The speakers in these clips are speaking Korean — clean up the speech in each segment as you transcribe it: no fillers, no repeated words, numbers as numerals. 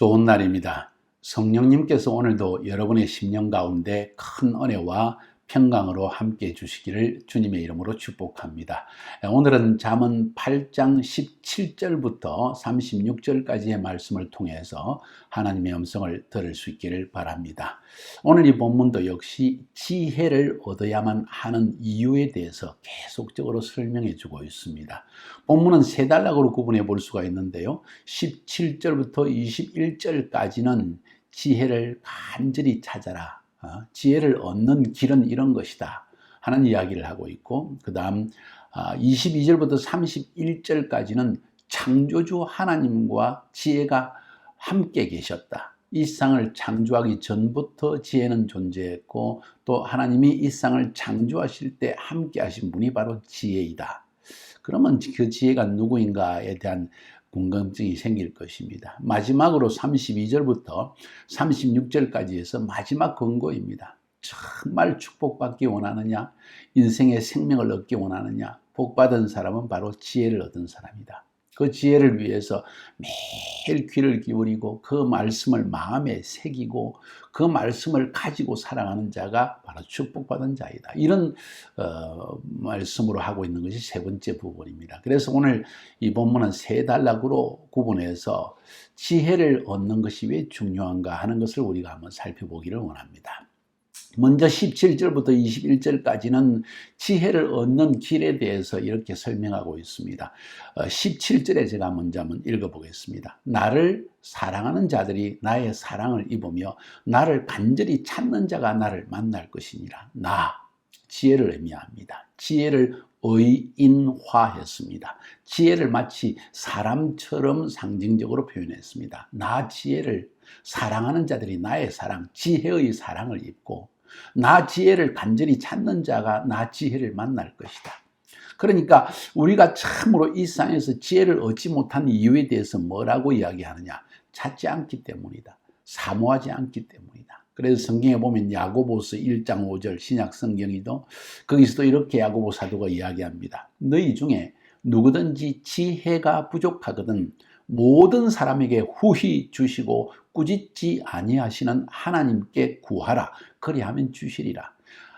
좋은 날입니다. 성령님께서 오늘도 여러분의 심령 가운데 큰 은혜와 평강으로 함께 해주시기를 주님의 이름으로 축복합니다. 오늘은 잠언 8장 17절부터 36절까지의 말씀을 통해서 하나님의 음성을 들을 수 있기를 바랍니다. 오늘 이 본문도 역시 지혜를 얻어야만 하는 이유에 대해서 계속적으로 설명해 주고 있습니다. 본문은 세 단락으로 구분해 볼 수가 있는데요. 17절부터 21절까지는 지혜를 간절히 찾아라. 지혜를 얻는 길은 이런 것이다 하는 이야기를 하고 있고, 그 다음 22절부터 31절까지는 창조주 하나님과 지혜가 함께 계셨다. 이 세상을 창조하기 전부터 지혜는 존재했고, 또 하나님이 이 세상을 창조하실 때 함께 하신 분이 바로 지혜이다. 그러면 그 지혜가 누구인가에 대한 궁금증이 생길 것입니다. 마지막으로 32절부터 36절까지 해서 마지막 권고입니다. 정말 축복받기 원하느냐, 인생의 생명을 얻기 원하느냐, 복받은 사람은 바로 지혜를 얻은 사람이다. 그 지혜를 위해서 매일 귀를 기울이고 그 말씀을 마음에 새기고 그 말씀을 가지고 살아가는 자가 바로 축복받은 자이다. 이런 말씀으로 하고 있는 것이 세 번째 부분입니다. 그래서 오늘 이 본문은 세 단락으로 구분해서 지혜를 얻는 것이 왜 중요한가 하는 것을 우리가 한번 살펴보기를 원합니다. 먼저 17절부터 21절까지는 지혜를 얻는 길에 대해서 이렇게 설명하고 있습니다. 17절에 제가 먼저 한번 읽어보겠습니다. 나를 사랑하는 자들이 나의 사랑을 입으며 나를 간절히 찾는 자가 나를 만날 것이니라. 지혜를 의미합니다. 지혜를 의인화했습니다. 지혜를 마치 사람처럼 상징적으로 표현했습니다. 지혜를 사랑하는 자들이 나의 사랑, 지혜의 사랑을 입고 나 지혜를 간절히 찾는 자가 나 지혜를 만날 것이다. 그러니까 우리가 참으로 이 세상에서 지혜를 얻지 못한 이유에 대해서 뭐라고 이야기하느냐? 찾지 않기 때문이다. 사모하지 않기 때문이다. 그래서 성경에 보면 야고보서 1장 5절 신약 성경이도 거기서도 이렇게 야고보 사도가 이야기합니다. 너희 중에 누구든지 지혜가 부족하거든 모든 사람에게 후히 주시고 꾸짖지 아니하시는 하나님께 구하라. 그리하면 주시리라.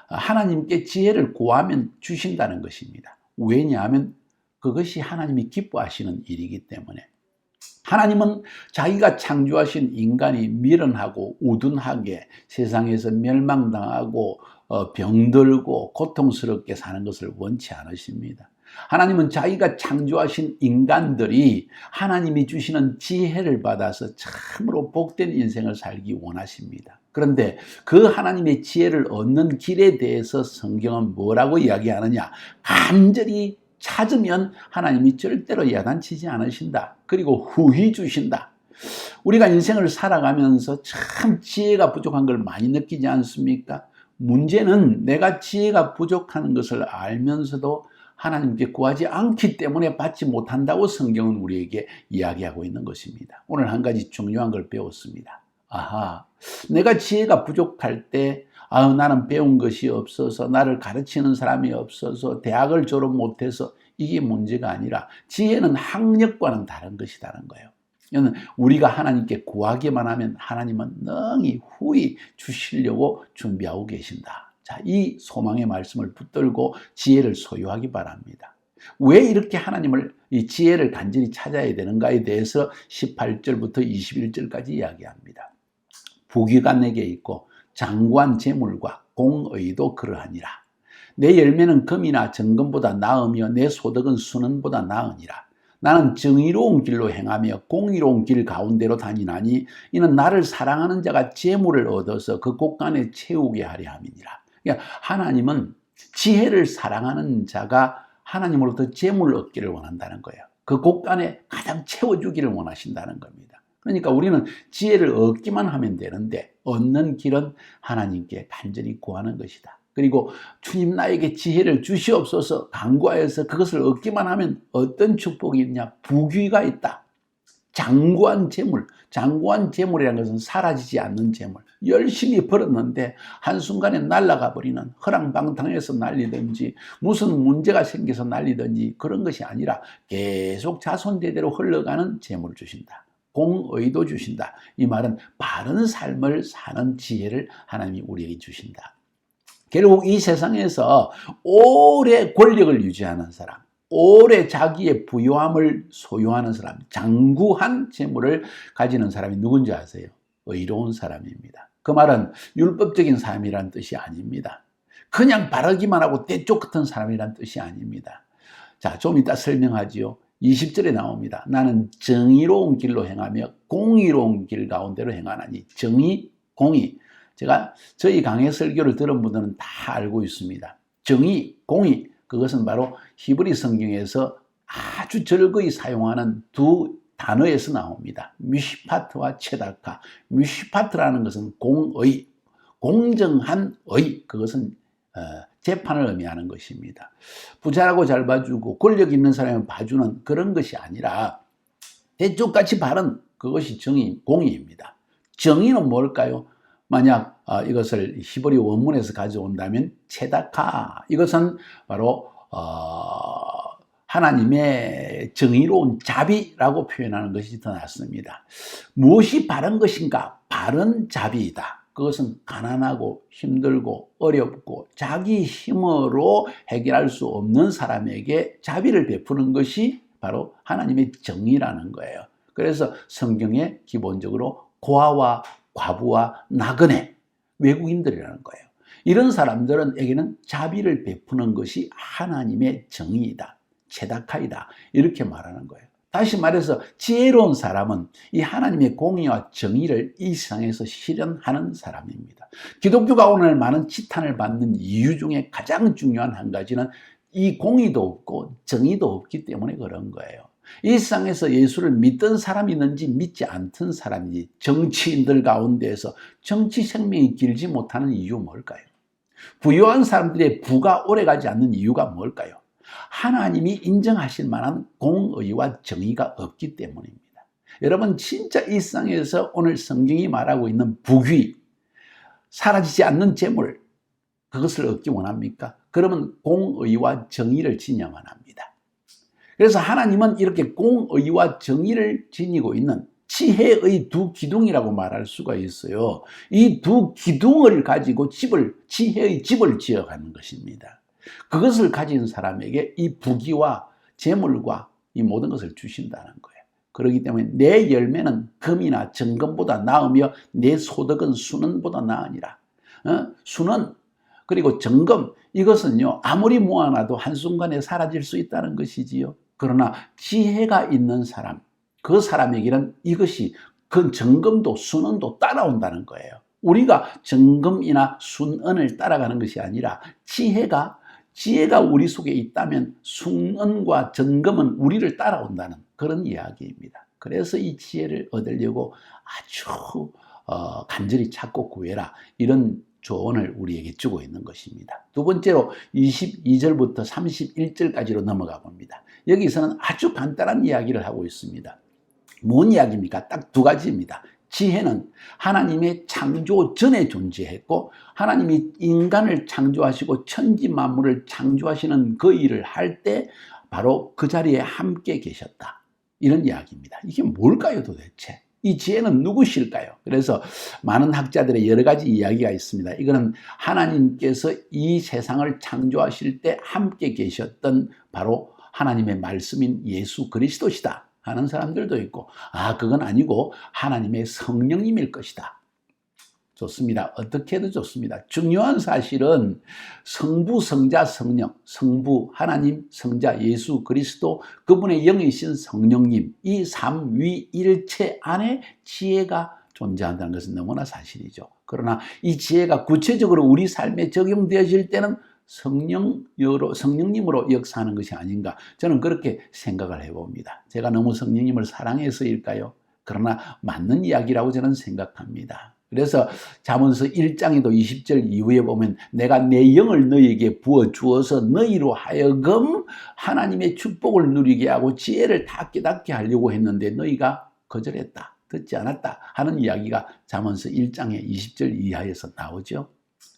하나님께 지혜를 구하면 주신다는 것입니다. 왜냐하면 그것이 하나님이 기뻐하시는 일이기 때문에. 하나님은 자기가 창조하신 인간이 미련하고 우둔하게 세상에서 멸망당하고 병들고 고통스럽게 사는 것을 원치 않으십니다. 하나님은 자기가 창조하신 인간들이 하나님이 주시는 지혜를 받아서 참으로 복된 인생을 살기 원하십니다. 그런데 그 하나님의 지혜를 얻는 길에 대해서 성경은 뭐라고 이야기하느냐? 간절히 찾으면 하나님이 절대로 야단치지 않으신다. 그리고 후히 주신다. 우리가 인생을 살아가면서 참 지혜가 부족한 걸 많이 느끼지 않습니까? 문제는 내가 지혜가 부족한 것을 알면서도 하나님께 구하지 않기 때문에 받지 못한다고 성경은 우리에게 이야기하고 있는 것입니다. 오늘 한 가지 중요한 걸 배웠습니다. 내가 지혜가 부족할 때 나는 배운 것이 없어서, 나를 가르치는 사람이 없어서, 대학을 졸업 못해서, 이게 문제가 아니라 지혜는 학력과는 다른 것이라는 거예요. 우리가 하나님께 구하기만 하면 하나님은 능히 후히 주시려고 준비하고 계신다. 자, 이 소망의 말씀을 붙들고 지혜를 소유하기 바랍니다. 왜 이렇게 이 지혜를 간절히 찾아야 되는가에 대해서 18절부터 21절까지 이야기합니다. 부귀가 내게 있고 장구한 재물과 공의도 그러하니라. 내 열매는 금이나 정금보다 나으며 내 소득은 순은보다 나으니라. 나는 정의로운 길로 행하며 공의로운 길 가운데로 다니나니 이는 나를 사랑하는 자가 재물을 얻어서 그 곳간에 채우게 하려 함이니라. 그러니까 하나님은 지혜를 사랑하는 자가 하나님으로부터 재물을 얻기를 원한다는 거예요. 그 곳간에 가장 채워주기를 원하신다는 겁니다. 그러니까 우리는 지혜를 얻기만 하면 되는데 얻는 길은 하나님께 간절히 구하는 것이다. 그리고 주님 나에게 지혜를 주시옵소서 간구하여서 그것을 얻기만 하면 어떤 축복이 있냐? 부귀가 있다. 장구한 재물, 장구한 재물이라는 것은 사라지지 않는 재물. 열심히 벌었는데 한순간에 날아가 버리는, 허랑방탕해서 날리든지 무슨 문제가 생겨서 날리든지 그런 것이 아니라 계속 자손대대로 흘러가는 재물을 주신다. 공의도 주신다. 이 말은 바른 삶을 사는 지혜를 하나님이 우리에게 주신다. 결국 이 세상에서 오래 권력을 유지하는 사람, 오래 자기의 부유함을 소유하는 사람, 장구한 재물을 가지는 사람이 누군지 아세요? 의로운 사람입니다. 그 말은 율법적인 사람이란 뜻이 아닙니다. 그냥 바르기만 하고 떼쪽 같은 사람이란 뜻이 아닙니다. 자, 좀 이따 설명하지요. 20절에 나옵니다. 나는 정의로운 길로 행하며 공의로운 길 가운데로 행하나니. 정의, 공의. 제가 저희 강의 설교를 들은 분들은 다 알고 있습니다. 정의, 공의, 그것은 바로 히브리 성경에서 아주 절거히 사용하는 두 단어에서 나옵니다. 미시파트와 체다카. 미시파트라는 것은 공의, 공정한 의, 그것은 재판을 의미하는 것입니다. 부자라고 잘 봐주고 권력 있는 사람을 봐주는 그런 것이 아니라 대쪽같이 바른 그것이 정의, 공의입니다. 정의는 뭘까요? 만약 이것을 히브리 원문에서 가져온다면 체다카, 이것은 바로 하나님의 정의로운 자비라고 표현하는 것이 더 낫습니다. 무엇이 바른 것인가? 바른 자비이다. 그것은 가난하고 힘들고 어렵고 자기 힘으로 해결할 수 없는 사람에게 자비를 베푸는 것이 바로 하나님의 정의라는 거예요. 그래서 성경에 기본적으로 고아와 과부와 나그네, 외국인들이라는 거예요. 이런 사람들에게는 자비를 베푸는 것이 하나님의 정의이다. 체다카이다. 이렇게 말하는 거예요. 다시 말해서 지혜로운 사람은 이 하나님의 공의와 정의를 이 세상에서 실현하는 사람입니다. 기독교가 오늘 많은 지탄을 받는 이유 중에 가장 중요한 한 가지는 이 공의도 없고 정의도 없기 때문에 그런 거예요. 이 세상에서 예수를 믿던 사람이 있는지 믿지 않던 사람인지, 정치인들 가운데에서 정치 생명이 길지 못하는 이유 뭘까요? 부유한 사람들의 부가 오래가지 않는 이유가 뭘까요? 하나님이 인정하실 만한 공의와 정의가 없기 때문입니다. 여러분, 진짜 이 세상에서 오늘 성경이 말하고 있는 부귀, 사라지지 않는 재물, 그것을 얻기 원합니까? 그러면 공의와 정의를 지녀야만 합니다. 그래서 하나님은 이렇게 공의와 정의를 지니고 있는 지혜의 두 기둥이라고 말할 수가 있어요. 이 두 기둥을 가지고 지혜의 집을 지어가는 것입니다. 그것을 가진 사람에게 이 부귀와 재물과 이 모든 것을 주신다는 거예요. 그렇기 때문에 내 열매는 금이나 정금보다 나으며 내 소득은 순은보다 나으니라. 순은 그리고 정금, 이것은요 아무리 모아놔도 한순간에 사라질 수 있다는 것이지요. 그러나 지혜가 있는 사람, 그 사람에게는 이것이 그 정금도 순은도 따라온다는 거예요. 우리가 정금이나 순은을 따라가는 것이 아니라 지혜가 우리 속에 있다면 순은과 정금은 우리를 따라온다는 그런 이야기입니다. 그래서 이 지혜를 얻으려고 아주 간절히 찾고 구해라, 이런 조언을 우리에게 주고 있는 것입니다. 두 번째로 22절부터 31절까지로 넘어가 봅니다. 여기서는 아주 간단한 이야기를 하고 있습니다. 뭔 이야기입니까? 딱 두 가지입니다. 지혜는 하나님의 창조 전에 존재했고 하나님이 인간을 창조하시고 천지 만물을 창조하시는 그 일을 할 때 바로 그 자리에 함께 계셨다, 이런 이야기입니다. 이게 뭘까요 도대체? 이 지혜는 누구실까요? 그래서 많은 학자들의 여러 가지 이야기가 있습니다. 이거는 하나님께서 이 세상을 창조하실 때 함께 계셨던 바로 하나님의 말씀인 예수 그리스도시다 하는 사람들도 있고, 그건 아니고 하나님의 성령님일 것이다. 좋습니다. 어떻게 해도 좋습니다. 중요한 사실은 성부, 성자, 성령, 성부 하나님, 성자 예수 그리스도, 그분의 영이신 성령님, 이 삼위일체 안에 지혜가 존재한다는 것은 너무나 사실이죠. 그러나 이 지혜가 구체적으로 우리 삶에 적용되어질 때는 성령님으로 역사하는 것이 아닌가, 저는 그렇게 생각을 해봅니다. 제가 너무 성령님을 사랑해서일까요? 그러나 맞는 이야기라고 저는 생각합니다. 그래서 잠언서 1장에도 20절 이후에 보면 내가 내 영을 너희에게 부어주어서 너희로 하여금 하나님의 축복을 누리게 하고 지혜를 다 깨닫게 하려고 했는데 너희가 거절했다, 듣지 않았다 하는 이야기가 잠언서 1장의 20절 이하에서 나오죠.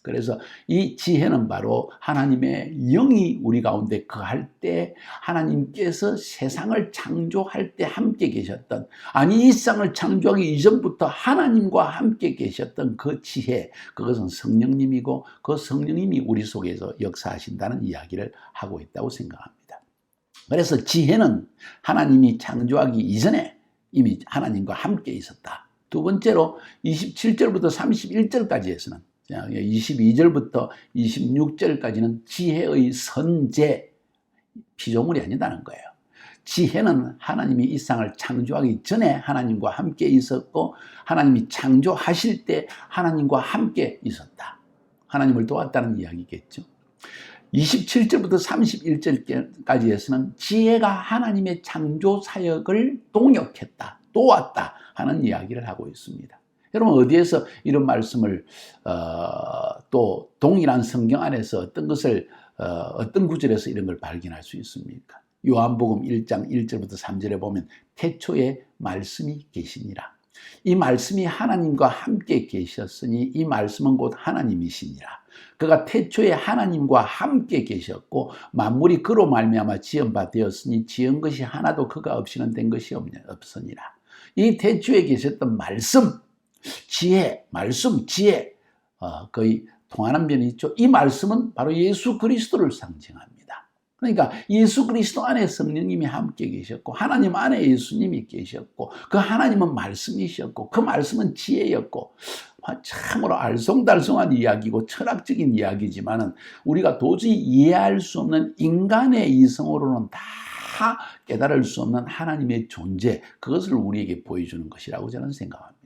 그래서 이 지혜는 바로 하나님의 영이 우리 가운데 거할 때 하나님께서 세상을 창조할 때 함께 계셨던, 아니 이 세상을 창조하기 이전부터 하나님과 함께 계셨던 그 지혜, 그것은 성령님이고 그 성령님이 우리 속에서 역사하신다는 이야기를 하고 있다고 생각합니다. 그래서 지혜는 하나님이 창조하기 이전에 이미 하나님과 함께 있었다. 두 번째로 27절부터 31절까지에서는 22절부터 26절까지는 지혜의 선제, 피조물이 아니다는 거예요. 지혜는 하나님이 이 세상을 창조하기 전에 하나님과 함께 있었고 하나님이 창조하실 때 하나님과 함께 있었다. 하나님을 도왔다는 이야기겠죠. 27절부터 31절까지에서는 지혜가 하나님의 창조 사역을 동역했다, 도왔다 하는 이야기를 하고 있습니다. 여러분 어디에서 이런 말씀을 또 동일한 성경 안에서 어떤 것을 어떤 구절에서 이런 걸 발견할 수 있습니까? 요한복음 1장 1절부터 3절에 보면 태초에 말씀이 계시니라. 이 말씀이 하나님과 함께 계셨으니 이 말씀은 곧 하나님이시니라. 그가 태초에 하나님과 함께 계셨고 만물이 그로 말미암아 지은 바 되었으니 지은 것이 하나도 그가 없이는 된 것이 없으니라. 이 태초에 계셨던 말씀, 지혜, 말씀, 지혜, 거의 통하는 면이 있죠. 이 말씀은 바로 예수 그리스도를 상징합니다. 그러니까 예수 그리스도 안에 성령님이 함께 계셨고 하나님 안에 예수님이 계셨고 그 하나님은 말씀이셨고 그 말씀은 지혜였고, 참으로 알쏭달쏭한 이야기고 철학적인 이야기지만은 우리가 도저히 이해할 수 없는 인간의 이성으로는 다 깨달을 수 없는 하나님의 존재, 그것을 우리에게 보여주는 것이라고 저는 생각합니다.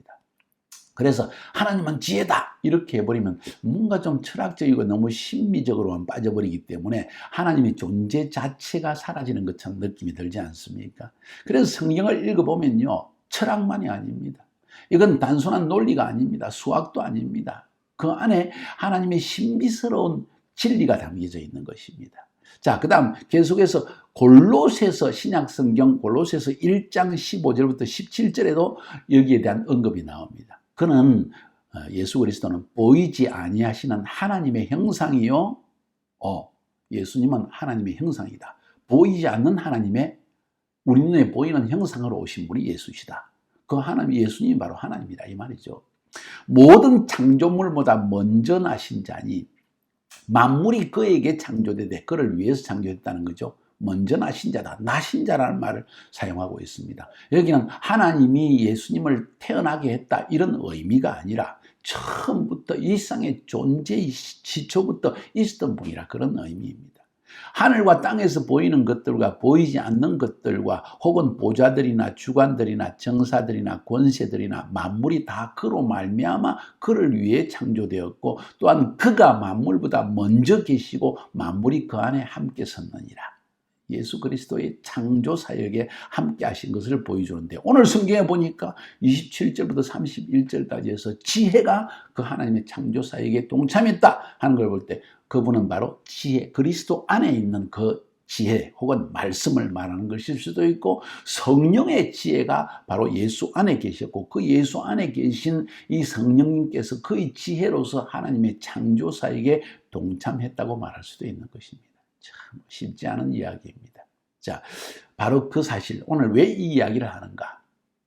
그래서 하나님은 지혜다 이렇게 해버리면 뭔가 좀 철학적이고 너무 심미적으로만 빠져버리기 때문에 하나님의 존재 자체가 사라지는 것처럼 느낌이 들지 않습니까? 그래서 성경을 읽어보면요, 철학만이 아닙니다. 이건 단순한 논리가 아닙니다. 수학도 아닙니다. 그 안에 하나님의 신비스러운 진리가 담겨져 있는 것입니다. 자, 그 다음 계속해서 골로새서, 신약성경 골로새서 1장 15절부터 17절에도 여기에 대한 언급이 나옵니다. 그는 예수 그리스도는 보이지 아니하시는 하나님의 형상이요. 예수님은 하나님의 형상이다. 보이지 않는 하나님의, 우리 눈에 보이는 형상으로 오신 분이 예수시다. 그 하나님, 예수님이 바로 하나님이다 이 말이죠. 모든 창조물보다 먼저 나신 자니 만물이 그에게 창조되되 그를 위해서 창조했다는 거죠. 먼저 나신 자다, 나신 자라는 말을 사용하고 있습니다. 여기는 하나님이 예수님을 태어나게 했다 이런 의미가 아니라 처음부터 이 세상의 존재의 시초부터 있었던 분이라 그런 의미입니다. 하늘과 땅에서 보이는 것들과 보이지 않는 것들과 혹은 보좌들이나 주관들이나 정사들이나 권세들이나 만물이 다 그로 말미암아 그를 위해 창조되었고 또한 그가 만물보다 먼저 계시고 만물이 그 안에 함께 섰느니라. 예수 그리스도의 창조 사역에 함께 하신 것을 보여주는데, 오늘 성경에 보니까 27절부터 31절까지 해서 지혜가 그 하나님의 창조 사역에 동참했다 하는 걸 볼 때 그분은 바로 지혜, 그리스도 안에 있는 그 지혜 혹은 말씀을 말하는 것일 수도 있고, 성령의 지혜가 바로 예수 안에 계셨고 그 예수 안에 계신 이 성령님께서 그의 지혜로서 하나님의 창조 사역에 동참했다고 말할 수도 있는 것입니다. 참 쉽지 않은 이야기입니다. 자, 바로 그 사실, 오늘 왜 이 이야기를 하는가?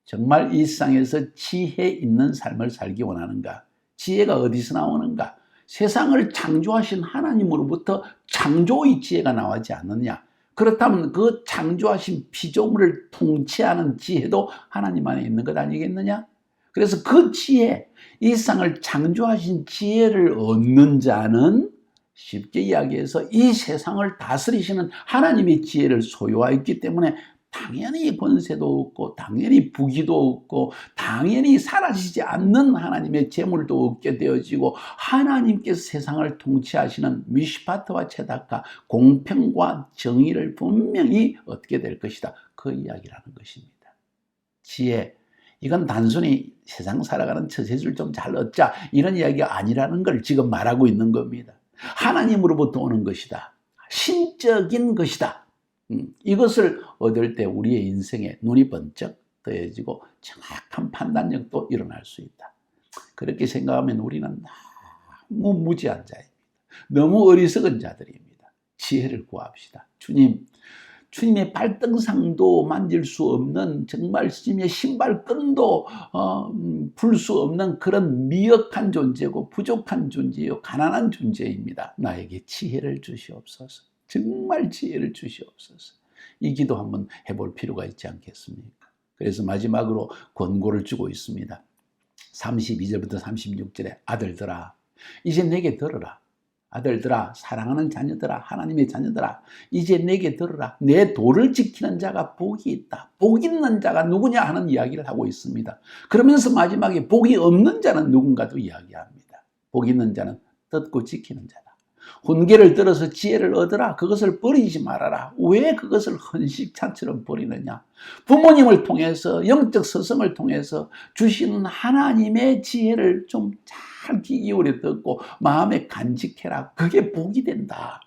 정말 이 세상에서 지혜 있는 삶을 살기 원하는가? 지혜가 어디서 나오는가? 세상을 창조하신 하나님으로부터 창조의 지혜가 나오지 않느냐? 그렇다면 그 창조하신 피조물을 통치하는 지혜도 하나님 안에 있는 것 아니겠느냐? 그래서 그 지혜, 이 세상을 창조하신 지혜를 얻는 자는 쉽게 이야기해서 이 세상을 다스리시는 하나님의 지혜를 소유하였기 때문에 당연히 권세도 없고 당연히 부귀도 없고 당연히 사라지지 않는 하나님의 재물도 얻게 되어지고 하나님께서 세상을 통치하시는 미시파트와 체다카, 공평과 정의를 분명히 얻게 될 것이다. 그 이야기라는 것입니다. 지혜, 이건 단순히 세상 살아가는 처세술 좀 잘 얻자 이런 이야기가 아니라는 걸 지금 말하고 있는 겁니다. 하나님으로부터 오는 것이다. 신적인 것이다. 이것을 얻을 때 우리의 인생에 눈이 번쩍 뜨여지고 정확한 판단력도 일어날 수 있다. 그렇게 생각하면 우리는 너무 무지한 자입니다. 너무 어리석은 자들입니다. 지혜를 구합시다. 주님의 발등상도 만질 수 없는, 정말 주님의 신발끈도 풀 수 없는 그런 미약한 존재고 부족한 존재요, 가난한 존재입니다. 나에게 지혜를 주시옵소서. 정말 지혜를 주시옵소서. 이 기도 한번 해볼 필요가 있지 않겠습니까? 그래서 마지막으로 권고를 주고 있습니다. 32절부터 36절에 아들들아 이제 내게 들으라. 아들들아, 사랑하는 자녀들아, 하나님의 자녀들아, 이제 내게 들으라. 내 도를 지키는 자가 복이 있다. 복 있는 자가 누구냐 하는 이야기를 하고 있습니다. 그러면서 마지막에 복이 없는 자는 누군가도 이야기합니다. 복 있는 자는 듣고 지키는 자다. 훈계를 들어서 지혜를 얻으라. 그것을 버리지 말아라. 왜 그것을 헌식찬처럼 버리느냐? 부모님을 통해서, 영적 스승을 통해서 주시는 하나님의 지혜를 좀 잘 귀 기울여 듣고 마음에 간직해라. 그게 복이 된다.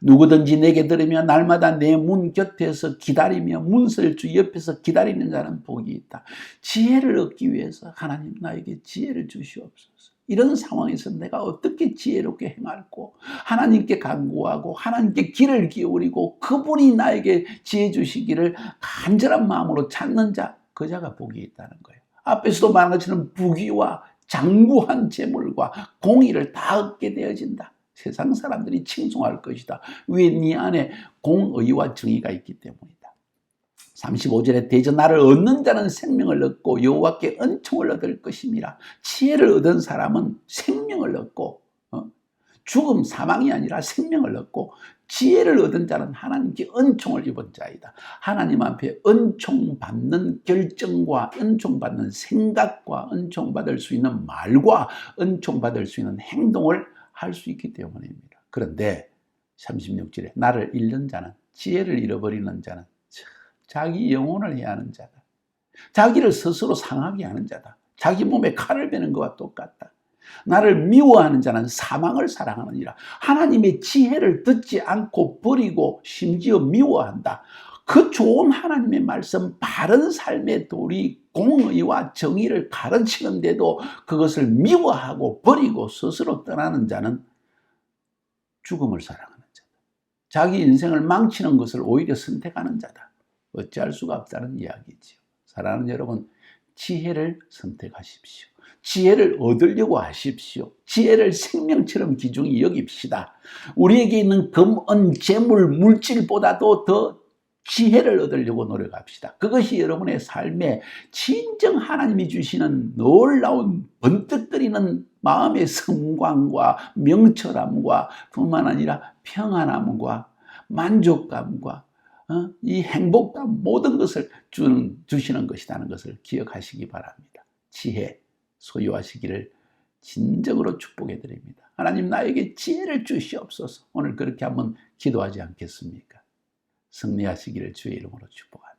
누구든지 내게 들으며 날마다 내 문 곁에서 기다리며 문설 주 옆에서 기다리는 자는 복이 있다. 지혜를 얻기 위해서 하나님 나에게 지혜를 주시옵소서. 이런 상황에서 내가 어떻게 지혜롭게 행할고 하나님께 간구하고 하나님께 귀를 기울이고 그분이 나에게 지혜 주시기를 간절한 마음으로 찾는 자, 그 자가 복이 있다는 거예요. 앞에서도 말한 것처럼 부귀와 장구한 재물과 공의를 다 얻게 되어진다. 세상 사람들이 칭송할 것이다. 왜 네 안에 공의와 정의가 있기 때문이다. 35절에 대저 나를 얻는 자는 생명을 얻고 여호와께 은총을 얻을 것임이라. 지혜를 얻은 사람은 생명을 얻고 죽음, 사망이 아니라 생명을 얻고 지혜를 얻은 자는 하나님께 은총을 입은 자이다. 하나님 앞에 은총받는 결정과 은총받는 생각과 은총받을 수 있는 말과 은총받을 수 있는 행동을 할 수 있기 때문입니다. 그런데 36절에 나를 잃는 자는, 지혜를 잃어버리는 자는 자기 영혼을 해하는 자다. 자기를 스스로 상하게 하는 자다. 자기 몸에 칼을 베는 것과 똑같다. 나를 미워하는 자는 사망을 사랑하느니라. 하나님의 지혜를 듣지 않고 버리고 심지어 미워한다. 그 좋은 하나님의 말씀, 바른 삶의 도리, 공의와 정의를 가르치는데도 그것을 미워하고 버리고 스스로 떠나는 자는 죽음을 사랑하는 자다. 자기 인생을 망치는 것을 오히려 선택하는 자다. 어찌할 수가 없다는 이야기지요. 사랑하는 여러분, 지혜를 선택하십시오. 지혜를 얻으려고 하십시오. 지혜를 생명처럼 귀중히 여깁시다. 우리에게 있는 금, 은, 재물, 물질보다도 더 지혜를 얻으려고 노력합시다. 그것이 여러분의 삶에 진정 하나님이 주시는 놀라운 번뜩거리는 마음의 성광과 명철함과 뿐만 아니라 평안함과 만족감과 이 행복감, 모든 것을 주시는 것이라는 것을 기억하시기 바랍니다. 지혜 소유하시기를 진정으로 축복해 드립니다. 하나님 나에게 지혜를 주시옵소서. 오늘 그렇게 한번 기도하지 않겠습니까? 승리하시기를 주의 이름으로 축복합니다.